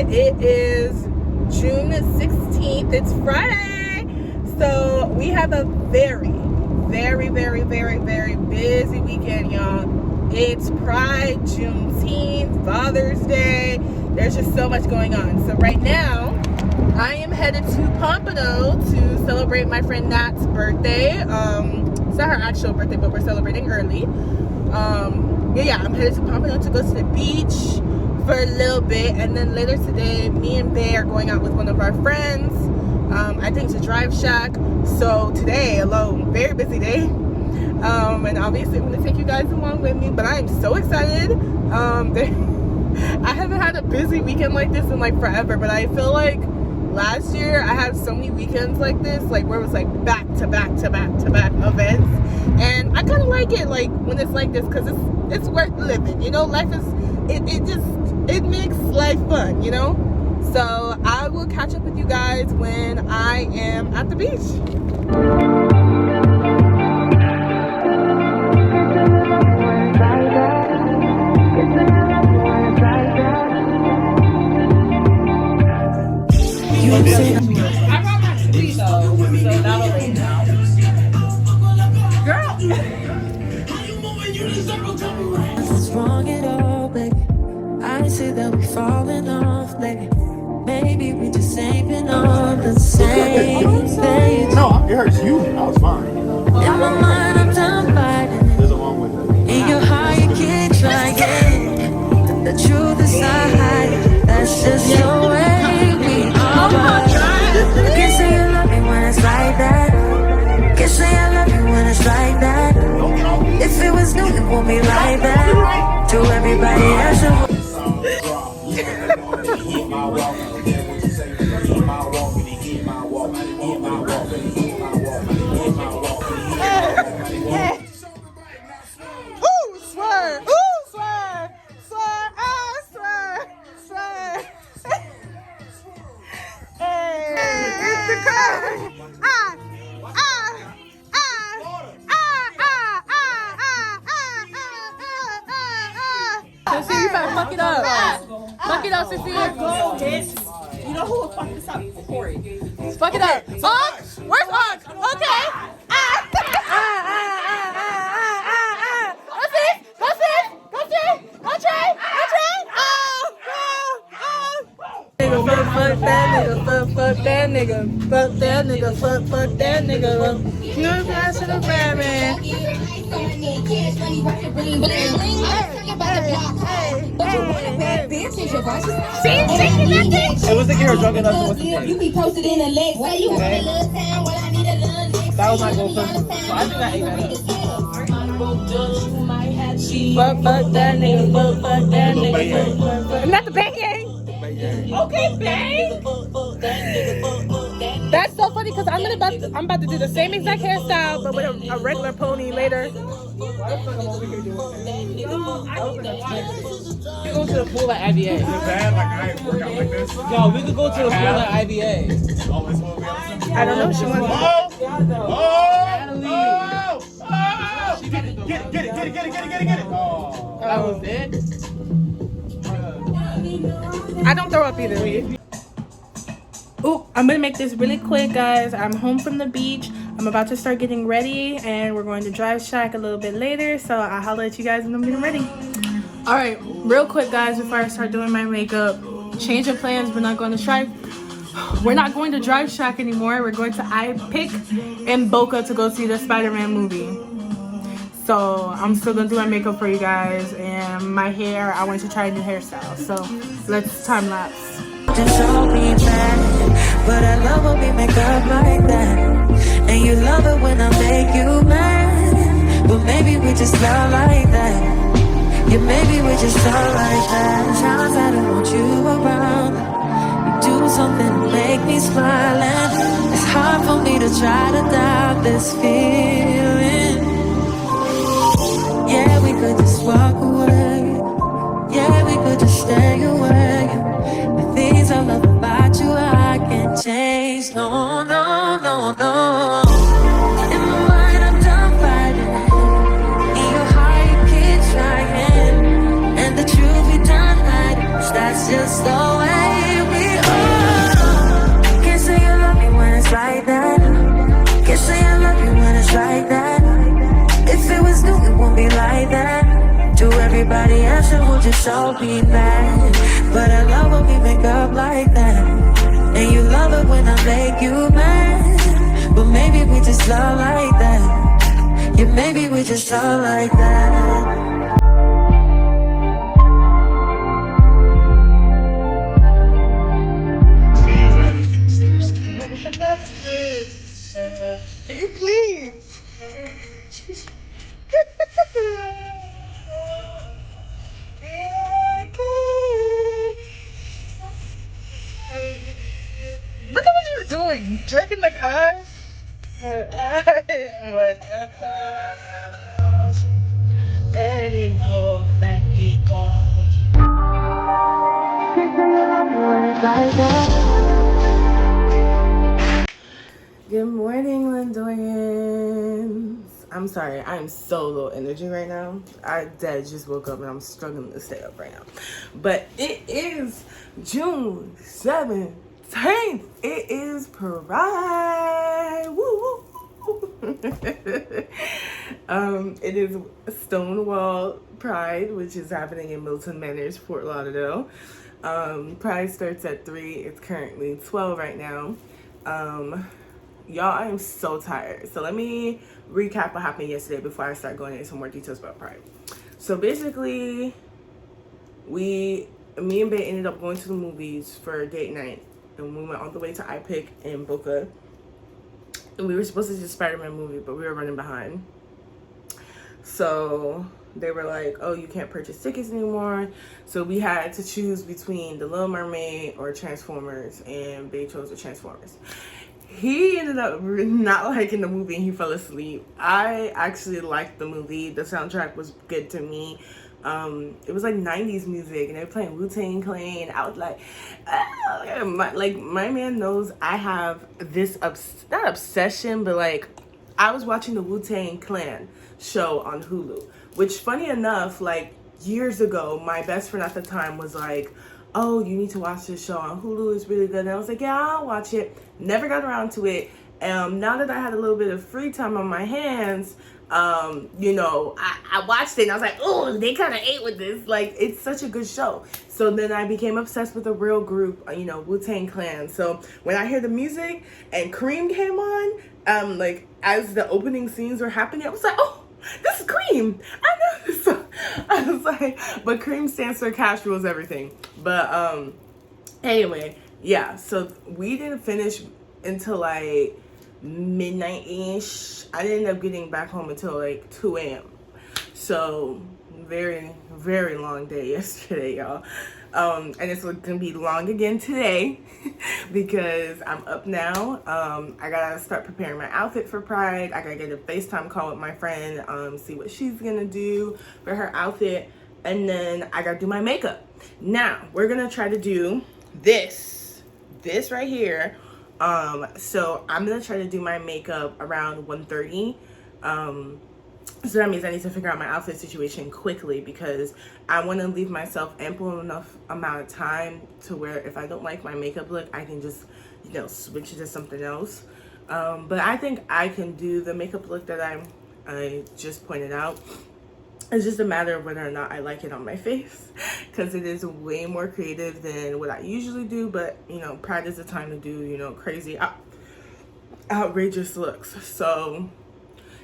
It is June 16th. It's Friday. So we have a very, very, very, very, very busy weekend, y'all. It's Pride, Juneteenth, Father's Day. There's just so much going on. So right now, I am headed to Pompano to celebrate my friend Nat's birthday. It's not her actual birthday, but we're celebrating early. I'm headed to Pompano to go to the beach for a little bit, and then later today, me and Bay are going out with one of our friends. I think to Drive Shack. So today alone, very busy day. And obviously I'm gonna take you guys along with me, but I am so excited. I haven't had a busy weekend like this in like forever, but I feel like last year I had so many weekends like this, like where it was like back to back to back to back events, and I kind of like it like when it's like this, because it's worth living, you know. Life is it makes life fun, you know. So I will catch up with you guys when I am at the beach. I brought my sweet though, so that'll wait now. Girl! What's wrong at all, baby? I say that we falling off, baby. Maybe we just ain't been on the same page. No, it hurts you. I was fine. In my mind, I'm done fighting. There's a long way there. In your heart, you keep trying. The truth is not hiding. That's just the way we are. You can say you love me when it's like that. You can say I love you when it's like that. If it was new, it won't be like that. To everybody else. Sissy, you better fuck it up. Fuck it up, Sissy. You know who will fuck this up? Corey. Fuck it up. Ox? Where's Ox? Okay. Go try. Fuck that nigga. You know what to the brand, man. It was the girl drunk enough to what's the You be posted in the legs. Why you want a little time? Well, I need a little next. That was my goal first. So I think I ate that up. Fuck that nigga. Not the bang. Okay, bang. That's so funny because I'm about to do the same exact hairstyle but with a regular pony later. We go to the pool at IBA. Bad, like I ain't work out like this. Yo, we could go to the pool at IBA. I don't know. She wants. Get it. Oh. That was it? I don't throw up either. Oh, I'm gonna make this really quick, guys. I'm home from the beach. I'm about to start getting ready, and we're going to Drive Shack a little bit later. So I'll holler at you guys when I'm getting ready. All right, real quick, guys, before I start doing my makeup, change of plans. We're not going to Drive Shack anymore. We're going to iPic and Boca to go see the Spider-Man movie. So I'm still gonna do my makeup for you guys, and my hair, I want to try a new hairstyle. So let's time lapse. Just hold me back, but I love when we make up like that. And you love it when I make you mad. But maybe we just love like that. Yeah, maybe we just love like that. Times I don't want you around. You do something to make me smile, and it's hard for me to try to doubt this feeling. Yeah, we could just walk away. Yeah, we could just stay away. The things I love about you, I can't change. No. In my mind, I'm done fighting. In your heart, you keep trying. And the truth, we done hiding. That's just the way everybody else would just show me that. But I love when we make up like that. And you love it when I make you mad. But maybe we just love like that. Yeah, maybe we just love like that. Please. Look at what you're doing. Drinking the car. Good morning, Lindoyans. I'm sorry, I'm so low energy right now. I just woke up and I'm struggling to stay up right now. But it is June 17th. It is Pride. Woo woo. It is Stonewall Pride, which is happening in Milton Manors, Fort Lauderdale. Pride starts at 3. It's currently 12 right now. Y'all, I am so tired. So let me recap what happened yesterday before I start going into some more details about Pride. So basically, me and Bae ended up going to the movies for date night. And we went all the way to iPic in Boca. And we were supposed to see the Spider-Man movie, but we were running behind. So they were like, oh, you can't purchase tickets anymore. So we had to choose between The Little Mermaid or Transformers. And Bae chose the Transformers. He ended up not liking the movie and he fell asleep. I actually liked the movie. The soundtrack was good to me. It was like 90s music and they were playing Wu-Tang Clan. I was like, my man knows I have this, not obsession, but like, I was watching the Wu-Tang Clan show on Hulu, which funny enough, like years ago, my best friend at the time was like, oh, you need to watch this show on Hulu, it's really good. And I was like, yeah, I'll watch it. Never got around to it. Now that I had a little bit of free time on my hands, I watched it and I was like, oh, they kind of ate with this. Like, it's such a good show. So then I became obsessed with the real group, Wu-Tang Clan. So when I hear the music and Cream came on, like as the opening scenes were happening, I was like, oh, this is Cream. I know this song. I was like, but Cream stands for Cash Rules Everything. But anyway, yeah, so we didn't finish until like midnight-ish. I didn't end up getting back home until like 2 a.m. So very, very long day yesterday, y'all. And it's gonna be long again today because I'm up now. I gotta start preparing my outfit for Pride. I gotta get a FaceTime call with my friend, see what she's gonna do for her outfit. And then I gotta do my makeup. Now, we're gonna try to do this right here. So I'm gonna try to do my makeup around 1:30. So that means I need to figure out my outfit situation quickly because I want to leave myself ample enough amount of time to where if I don't like my makeup look, I can just, switch it to something else. But I think I can do the makeup look that I just pointed out. It's just a matter of whether or not I like it on my face because it is way more creative than what I usually do. But, Pride is the time to do, crazy, outrageous looks. So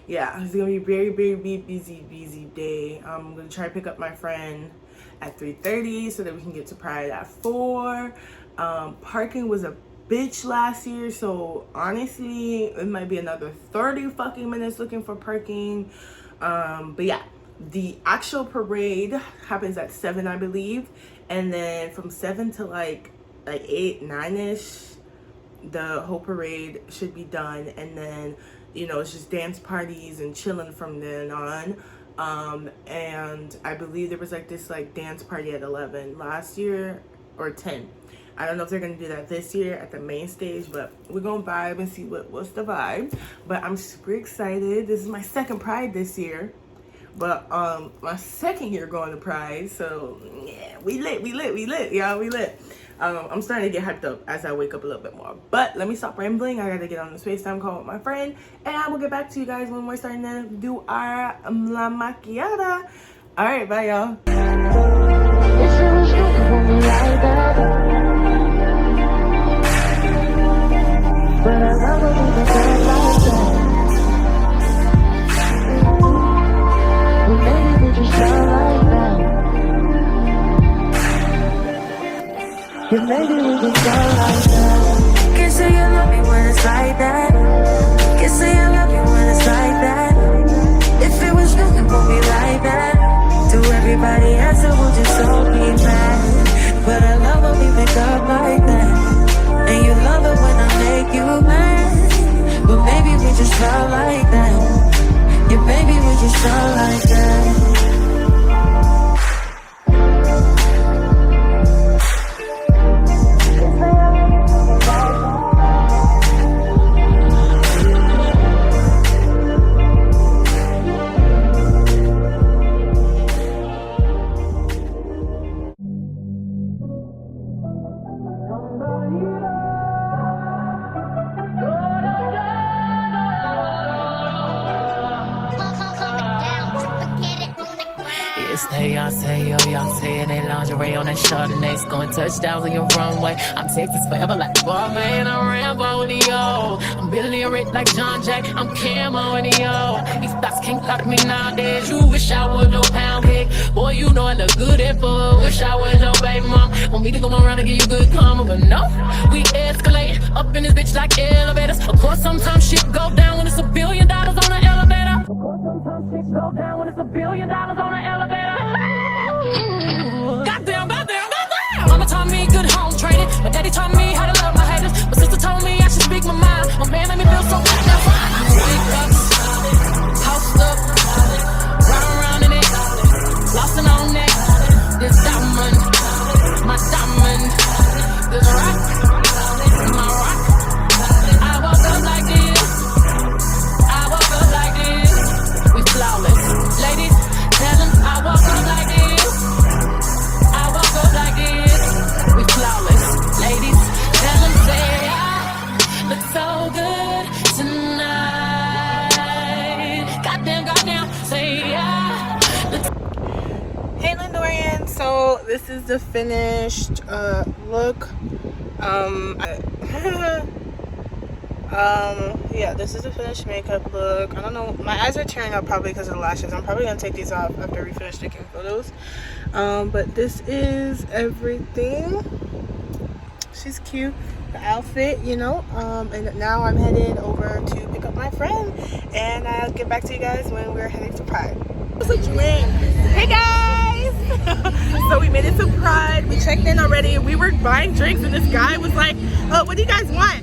yeah, it's gonna be a very, very busy day. I'm gonna try to pick up my friend at 3:30 so that we can get to Pride at 4. Parking was a bitch last year, so honestly, it might be another 30 fucking minutes looking for parking. But yeah, the actual parade happens at 7, I believe, and then from 7 to like 8, 9ish, the whole parade should be done, and then it's just dance parties and chilling from then on. And I believe there was this dance party at 11 last year or 10. I don't know if they're gonna do that this year at the main stage, but we're gonna vibe and see what's the vibe. But I'm super excited. This is my second Pride this year, but my second year going to Pride. So yeah, we lit, y'all, we lit. I'm starting to get hyped up as I wake up a little bit more. But let me stop rambling. I gotta get on this FaceTime call with my friend, and I will get back to you guys when we're starting to do our La Maquillada. All right, bye, y'all. Maybe we can go like that. Can't say you love me when it's like that. Can't say I love you when it's like that. If it was nothing, won't be like that. To everybody else, it will just all be bad. But I love when we make up like that. And you love it when I make you mad. But maybe we just felt like that. Yeah, maybe we just felt like that. Y'all say they lingerie on that Chardonnay, scoring touchdowns on your runway. I'm Texas forever like boy, man, I'm Rambo in the O. I'm billionaire rich like John Jack, I'm Camo in the O. These thoughts can't lock me nowadays. You wish I was no pound cake. Boy, you know I look good at full. Wish I was your baby mom. Want me to come around and give you good karma, but no. We escalate up in this bitch like elevators. Of course, sometimes shit go down when it's $1 billion on the elevator. Of course, sometimes shit go down when it's $1 billion on the elevator. Goddamn. Mama taught me good home training. My daddy taught me how to love my haters. My sister told me I should speak my mind. My man made me feel so goddamn fine. Wake up, housed up, round in it, lost and on neck. This diamond, my diamond. This rock, my rock. I woke up like this. I woke up like this. We flawless, ladies. Tell them I woke up like this. I woke up like this. We flawless, ladies. Tell them say I look so good tonight. Goddamn, say I. Hey, Lindorian. So this is the finished look. Yeah, this is the finished makeup look. I don't know, my eyes are tearing up probably because of the lashes. I'm probably gonna take these off after we finish taking photos. But this is everything. She's cute, the outfit, you know. And now I'm headed over to pick up my friend, and I'll get back to you guys when we're heading to Pride. It's a drink. Hey guys! So we made it to Pride. We checked in already. We were buying drinks, and this guy was like, "Oh, what do you guys want?"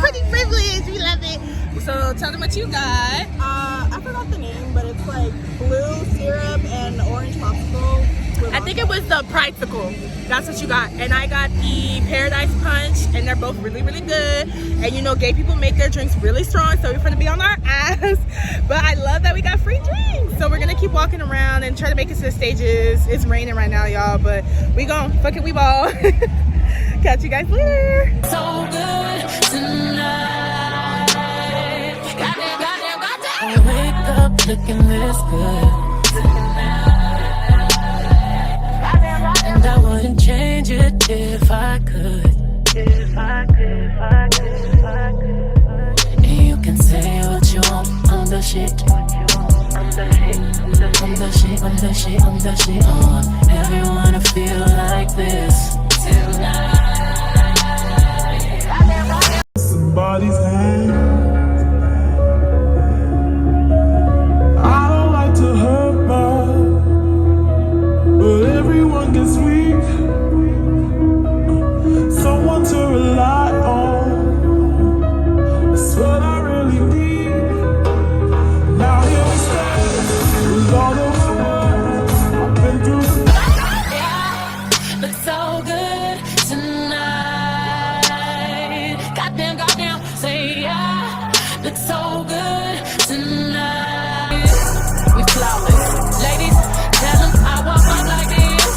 Pretty privileged. We love it. So tell them what you got. I forgot the name, but it's like blue syrup and orange popsicle. I think it was the Pride-sicle. That's what you got. And I got the Paradise Punch, and they're both really, really good. And you know, gay people make their drinks really strong, so we're gonna be on our ass. But I love that we got free drinks. So we're gonna keep walking around and try to make it to the stages. It's raining right now, y'all, but we gon' fuck it, we ball. Catch you guys later. So good tonight. Goddamn. I wake up looking this good. And I wouldn't change it if I could. And you can say what you want. I'm the shit. I'm the shit. I want everyone to feel like this tonight. Somebody's hand. I don't like to hurt but everyone gets weak. Someone to rely on. That's what I really need. Now here we stand with all of my words. I've been through the yeah, look so good tonight. Goddamn, say yeah, look so good tonight. We flawless, ladies. Tell them I walk up like this.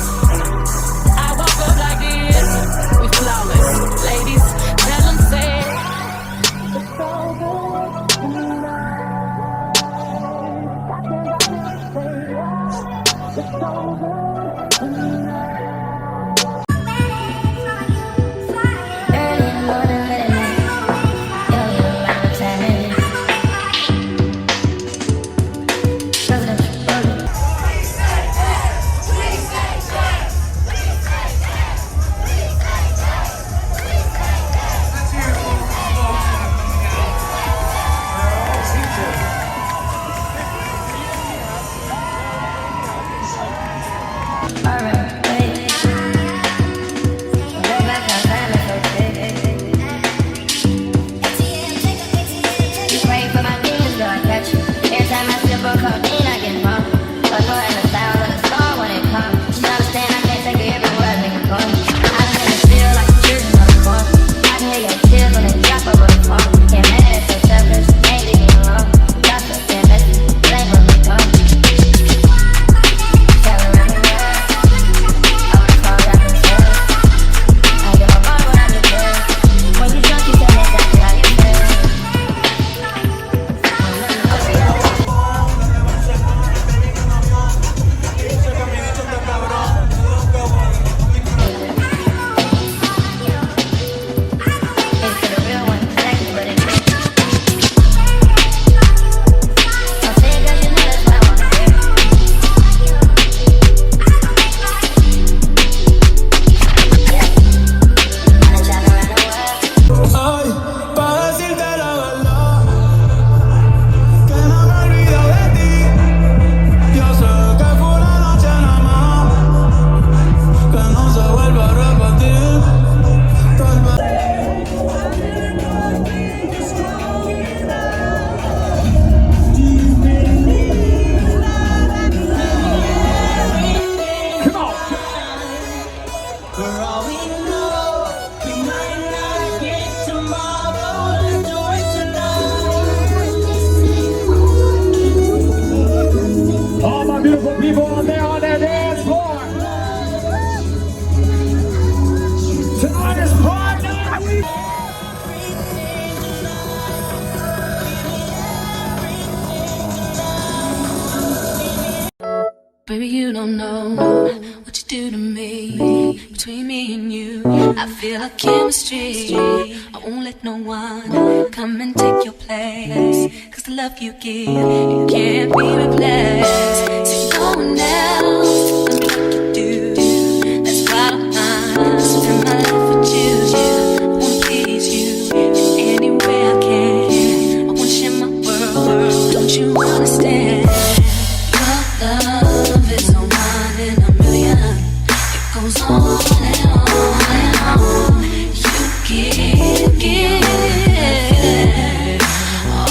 All my beautiful people out there on that dance floor. Tonight is Pride Night. Baby, you don't know what you do to me. Between me and you, I feel a chemistry. I won't let no one come and take your place. Cause the love you give, it can't be replaced. So no one else does what you do. That's why I'm mine. Spend my life with you. I wanna please you in any way I can. I wanna share my world. Don't you understand? Love is no one in a million. It goes on and on and on. You give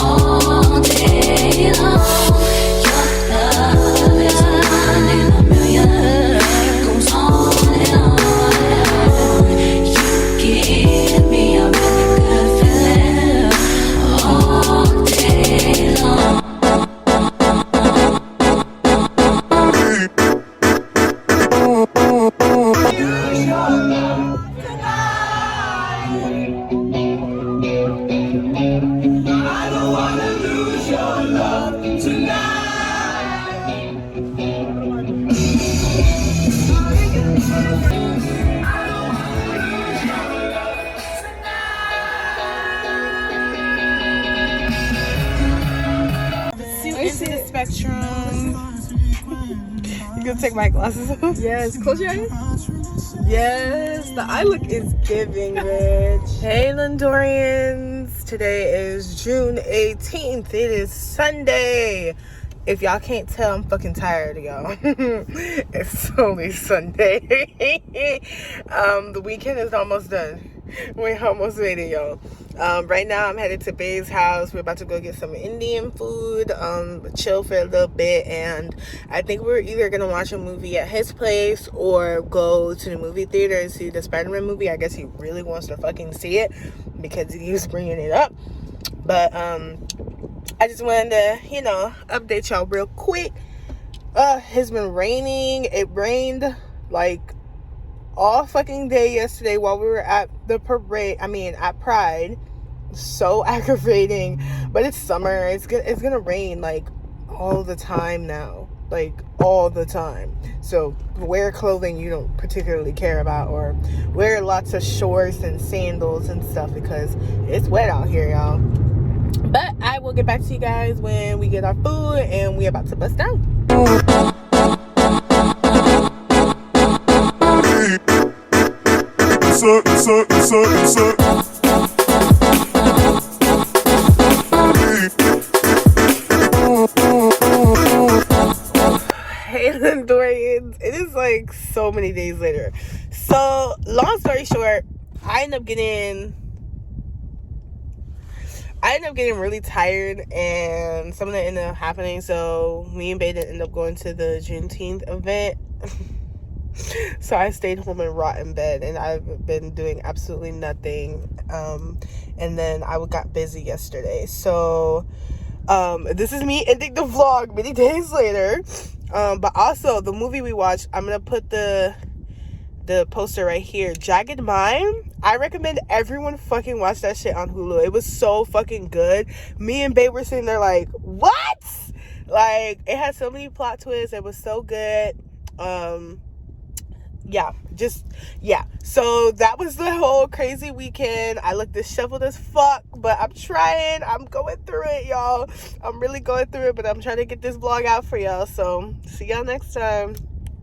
all day long. Your love is no one in a million. It goes on and on and on. You give me a really good feeling all day long. Into the spectrum. You gonna take my glasses off? Yes, close your eyes. Yes, the eye look is giving, bitch. Hey, Lindorians. Today is June 18th. It is Sunday. If y'all can't tell, I'm fucking tired, y'all. It's only Sunday. The weekend is almost done. We almost made it, y'all. Right now I'm headed to Bae's house. We're about to go get some Indian food, chill for a little bit, and I think we're either gonna watch a movie at his place or go to the movie theater and see the Spider-Man movie. I guess he really wants to fucking see it because he was bringing it up. But I just wanted to, update y'all real quick. It's been raining. It rained like all fucking day yesterday while we were at the parade. At Pride. So aggravating. But it's summer. It's gonna rain like all the time now. like all the time. So wear clothing you don't particularly care about, or wear lots of shorts and sandals and stuff because it's wet out here, y'all. But I will get back to you guys when we get our food and we're about to bust down. Hey, Lindorians, it is like so many days later. So long story short, I ended up getting really tired and something that ended up happening. So me and Bae didn't end up going to the Juneteenth event. So I stayed home and rot in bed, and I've been doing absolutely nothing. And then I got busy yesterday. So this is me ending the vlog many days later. But also the movie we watched, I'm gonna put the poster right here, Jagged Mind. I recommend everyone fucking watch that shit on Hulu. It was so fucking good. Me and Bae were sitting there like, what? Like, it had so many plot twists. It was so good. Yeah. So that was the whole crazy weekend. I look disheveled as fuck, but I'm trying. I'm going through it, y'all. I'm really going through it, but I'm trying to get this vlog out for y'all. So see y'all next time.